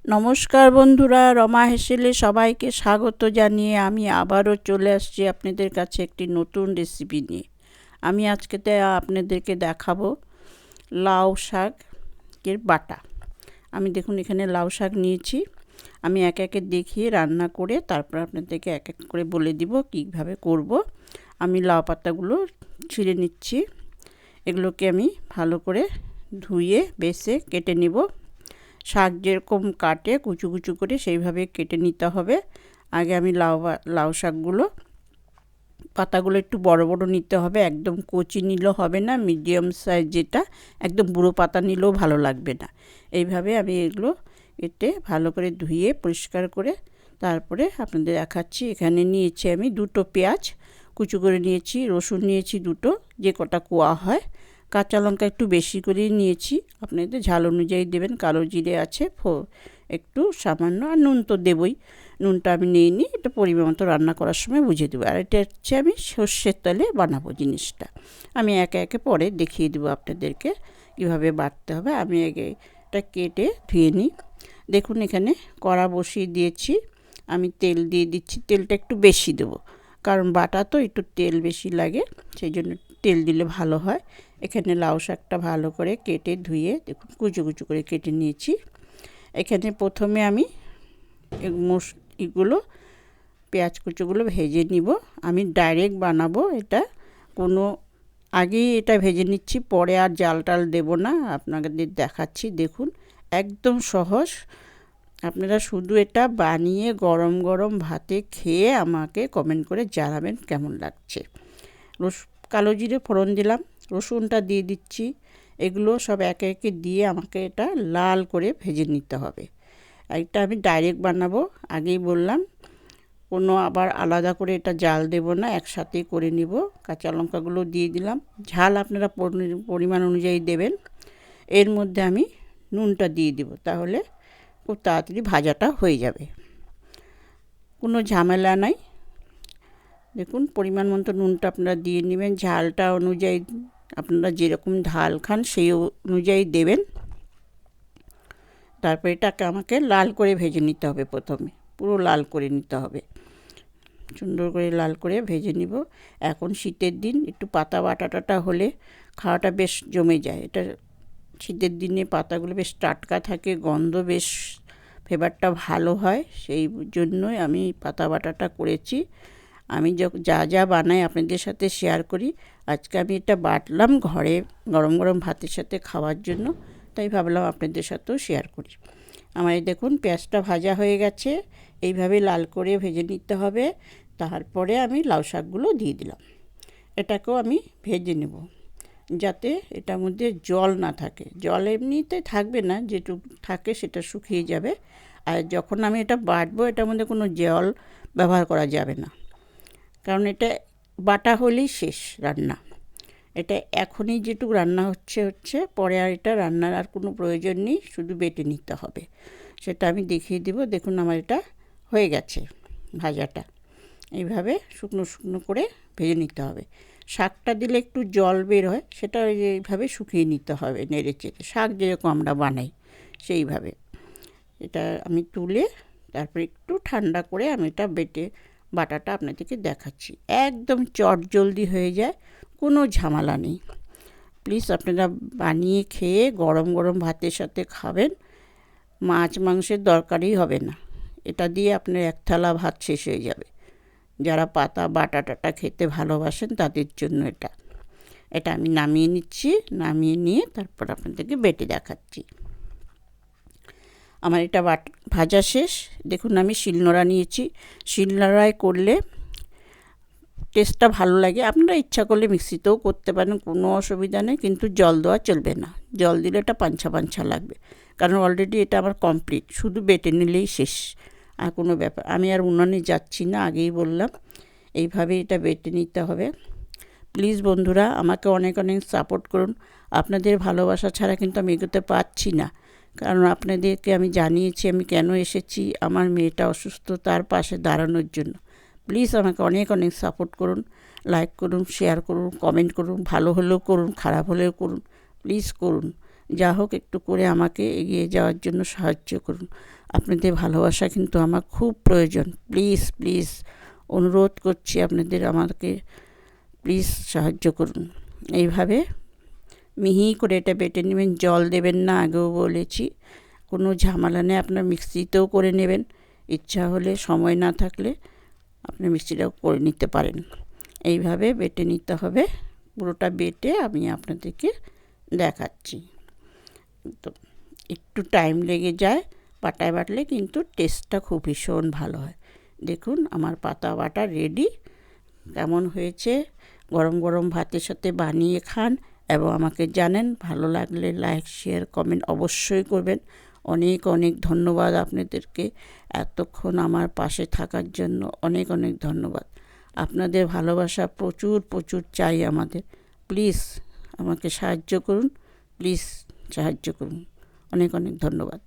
নমস্কার বন্ধুরা, রমা হেসেলে সবাইকে স্বাগত জানিয়ে আমি আবারও চলে আসছি আপনাদের কাছে একটি নতুন রেসিপি নিয়ে। আমি আজকে আপনাদেরকে দেখাবো লাউ শাকের বাটা। আমি দেখুন এখানে লাউ শাক নিয়েছি। আমি এক একে দেখিয়ে রান্না করে তারপর আপনাদেরকে এক এক করে বলে দিব কীভাবে করব। আমি লাউ পাতাগুলো ছিঁড়ে নিচ্ছি। এগুলোকে আমি ভালো করে ধুয়ে বেছে কেটে নিব। শাক যেরকম কাটে কুচু কুচু করে সেইভাবে কেটে নিতে হবে। আগে আমি লাউ শাকগুলো পাতাগুলো একটু বড় বড় নিতে হবে, একদম কচি নিলেও হবে না, মিডিয়াম সাইজ যেটা, একদম বুড়ো পাতা নিলেও ভালো লাগবে না। এইভাবে আমি এগুলো কেটে ভালো করে ধুয়ে পরিষ্কার করে তারপরে আপনাদের দেখাচ্ছি। এখানে নিয়েছি আমি দুটো পেঁয়াজ কুচু করে নিয়েছি, রসুন নিয়েছি দুটো, যে কটা কোয়া হয়, কাঁচা লঙ্কা একটু বেশি করেই নিয়েছি, আপনাদের ঝাল অনুযায়ী দেবেন। কালো জিরে আছে একটু সামান্য, আর নুন তো দেবই, নুনটা আমি নিইনি, এটা পরিমাণ মতো রান্না করার সময় বুঝে দেবো। আর এটা হচ্ছে আমি সর্ষের তেলে বানাবো জিনিসটা। আমি একে একে পরে দেখিয়ে দেবো আপনাদেরকে কীভাবে বাটতে হবে। আমি আগে এটা কেটে ধুয়ে নিই। দেখুন এখানে কড়া বসিয়ে দিয়েছি, আমি তেল দিয়ে দিচ্ছি। তেলটা একটু বেশি দেবো, কারণ বাটা তো একটু তেল বেশি লাগে, সেই জন্য তেল দিলে ভালো হয়। এখানে লাউ শাকটা ভালো করে কেটে ধুয়ে দেখুন কুচু কুচু করে কেটে নিয়েছি। এখানে প্রথমে আমি এগুলো পেঁয়াজ কুচুগুলো ভেজে নিব। আমি ডাইরেক্ট বানাবো এটা, কোনো আগেই এটা ভেজে নিচ্ছি, পরে আর জাল টাল দেবো না, আপনাদের দেখাচ্ছি। দেখুন একদম সহজ। আপনারা শুধু এটা বানিয়ে গরম গরম ভাতে খেয়ে আমাকে কমেন্ট করে জানাবেন কেমন লাগছে। কালো জিরে ফোড়ন দিলাম, রসুনটা দিয়ে দিচ্ছি। এগুলো সব একে একে দিয়ে আমাকে এটা লাল করে ভেজে নিতে হবে। এটা আমি ডাইরেক্ট বানাবো, আগেই বললাম, কোনো আবার আলাদা করে এটা জাল দেব না, একসাথেই করে নিব। কাঁচা লঙ্কাগুলো দিয়ে দিলাম, ঝাল আপনারা পরিমাণ অনুযায়ী দেবেন। এর মধ্যে আমি নুনটা দিয়ে দিব, তাহলে খুব তাড়াতাড়ি ভাজাটা হয়ে যাবে, কোনো ঝামেলা নাই। দেখুন পরিমাণ মতো নুনটা আপনারা দিয়ে নেবেন, ঝালটা অনুযায়ী আপনারা যেরকম ঝাল খান সেই অনুযায়ী দেবেন। তারপর এটাকে আমাকে লাল করে ভেজে নিতে হবে, প্রথমে পুরো লাল করে নিতে হবে, সুন্দর করে লাল করে ভেজে নিব। এখন শীতের দিন একটু পাতা বাটাটা হলে খাওয়াটা বেশ জমে যায়। এটা শীতের দিনে পাতাগুলো বেশ টাটকা থাকে, গন্ধ বেশ, ফ্লেভারটা ভালো হয়, সেই জন্যই আমি পাতা বাটাটা করেছি। আমি যা যা বানাই আপনাদের সাথে শেয়ার করি। আজকে আমি এটা বাটলাম ঘরে গরম গরম ভাতের সাথে খাওয়ার জন্য, তাই ভাবলাম আপনাদের সাথেও শেয়ার করি। আমার এই দেখুন পেঁয়াজটা ভাজা হয়ে গেছে, এইভাবে লাল করে ভেজে নিতে হবে। তারপরে আমি লাউ শাকগুলো দিয়ে দিলাম, এটাকেও আমি ভেজে নেব, যাতে এটার মধ্যে জল না থাকে। জল এমনিতে থাকবে না, যেটুকু থাকে সেটা শুকিয়ে যাবে। আর যখন আমি এটা বাটবো এটার মধ্যে কোনো জল ব্যবহার করা যাবে না, কারণ এটা বাটা হলেই শেষ রান্না। এটা এখনই যেটুকু রান্না হচ্ছে, পরে আর এটা রান্নার আর কোনো প্রয়োজন নেই, শুধু বেটে নিতে হবে। সেটা আমি দেখিয়ে দেব। দেখুন আমার এটা হয়ে গেছে ভাজাটা, এইভাবে শুকনো শুকনো করে ভেজে নিতে হবে। শাকটা দিলে একটু জল বের হয়, সেটা এইভাবে শুকিয়ে নিতে হবে নেড়ে চেড়ে, শাক যেরকম আমরা বানাই সেইভাবে। এটা আমি তুলে তারপরে একটু ঠান্ডা করে আমি এটা বাটাটা আপনাদেরকে দেখাচ্ছি। একদম চটজলদি হয়ে যায়, কোনো ঝামেলা নেই। প্লিজ আপনারা বানিয়ে খেয়ে গরম গরম ভাতের সাথে খাবেন, মাছ মাংসের দরকারই হবে না। এটা দিয়ে আপনার এক থালা ভাত শেষ হয়ে যাবে। যারা পাতা বাটাটা খেতে ভালোবাসেন তাদের জন্য এটা আমি নামিয়ে নিচ্ছি। নামিয়ে নিয়ে তারপর আপনাদেরকে বেটে দেখাচ্ছি। আমার এটা ভাজা শেষ। দেখুন আমি শিলনোড়া নিয়েছি, শিলনোড়ায় করলে টেস্টটা ভালো লাগে। আপনারা ইচ্ছা করলে মিক্সিতেও করতে পারেন, কোনো অসুবিধা নেই, কিন্তু জল দেওয়া চলবে না। জল দিলে এটা পাঞ্ছা পাঞ্ছা লাগবে, কারণ অলরেডি এটা আমার কমপ্লিট, শুধু বেটে নিলেই শেষ, আর কোনো ব্যাপার। আমি আর উনানে যাচ্ছি না, আগেই বললাম, এইভাবে এটা বেটে নিতে হবে। প্লিজ বন্ধুরা আমাকে অনেক অনেক সাপোর্ট করুন, আপনাদের ভালোবাসা ছাড়া কিন্তু আমি এগোতে পারছি না। কারণ আপনাদেরকে আমি জানিয়েছি আমি কেন এসেছি, আমার মেয়েটা অসুস্থ, তার পাশে দাঁড়ানোর জন্য। প্লিজ আমাকে অনেক অনেক সাপোর্ট করুন, লাইক করুন, শেয়ার করুন, কমেন্ট করুন, ভালো হলেও করুন, খারাপ হলেও করুন, প্লিজ করুন, যা হোক একটু করে আমাকে এগিয়ে যাওয়ার জন্য সাহায্য করুন। আপনাদের ভালোবাসা কিন্তু আমার খুব প্রয়োজন। প্লিজ প্লিজ অনুরোধ করছি আপনাদের, আমাকে প্লিজ সাহায্য করুন। এইভাবে মিহি করে এটা বেটে নেবেন, জল দেবেন না, আগেও বলেছি। কোনো ঝামেলা নেই, আপনার মিক্সিতেও করে নেবেন, ইচ্ছা হলে, সময় না থাকলে আপনি মিক্সিটাও করে নিতে পারেন। এইভাবে বেটে নিতে হবে। পুরোটা বেটে আমি আপনাদেরকে দেখাচ্ছি। তো একটু টাইম লেগে যায়, পাটায় বাটলে কিন্তু টেস্টটা খুব ভীষণ ভালো হয়। দেখুন আমার পাতা বাটা রেডি। কেমন হয়েছে গরম গরম ভাতের সাথে বানিয়ে খান এবং আমাকে জানেন। ভালো লাগলে লাইক, শেয়ার, কমেন্ট অবশ্যই করবেন। অনেক অনেক ধন্যবাদ আপনাদেরকে এতক্ষণ আমার পাশে থাকার জন্য। অনেক অনেক ধন্যবাদ। আপনাদের ভালোবাসা প্রচুর প্রচুর চাই আমাদের। প্লিজ আমাকে সাহায্য করুন, প্লিজ সাহায্য করুন। অনেক অনেক ধন্যবাদ।